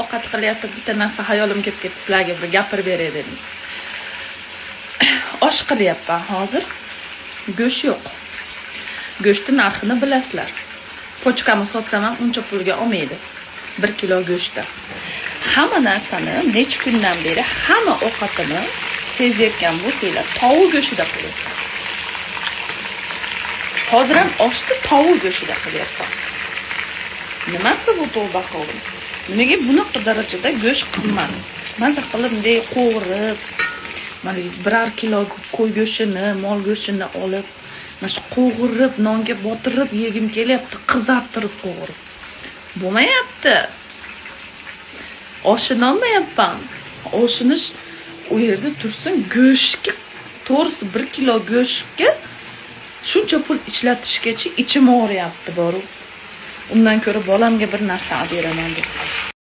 ovqat qilyapti, bitta narsa hayolim kelib ketdi, sizlarga bir gapirib beray dedim. Osh qilyapman hozir. Go'sht yo'q. Go'shtning narxini bilasizlar. Pochkamni sotsam ham uncha pulga olmaydi. 1 kilo go'shtda. Hamma narsani necha kundan beri hamma ovqatini sezayotgan bo'lsanglar, tovuq go'shtida qilyapman. Hozir ham oshni tovuq go'shtida qilyapman. Nimasi bu tavba qildim? Nimaga bunaqa darajada go'sht qimmat? Maza qilib bunday qo'g'irib, mana 1 kilo qo'y go'shtini, mol go'shtini olib, mana shu qo'g'irib, nonga botirib yegim kelyapti, qizartirib qo'g'irib. Bo'lmayapti. Oshini olmayapman. Oshini u yerda tursin, go'shtga to'g'risi 1 kilo go'shtga shuncha pul ishlatishgacha ichim og'riyapti boru. Undan ko'ra bolamga bir narsa olib beraman deb.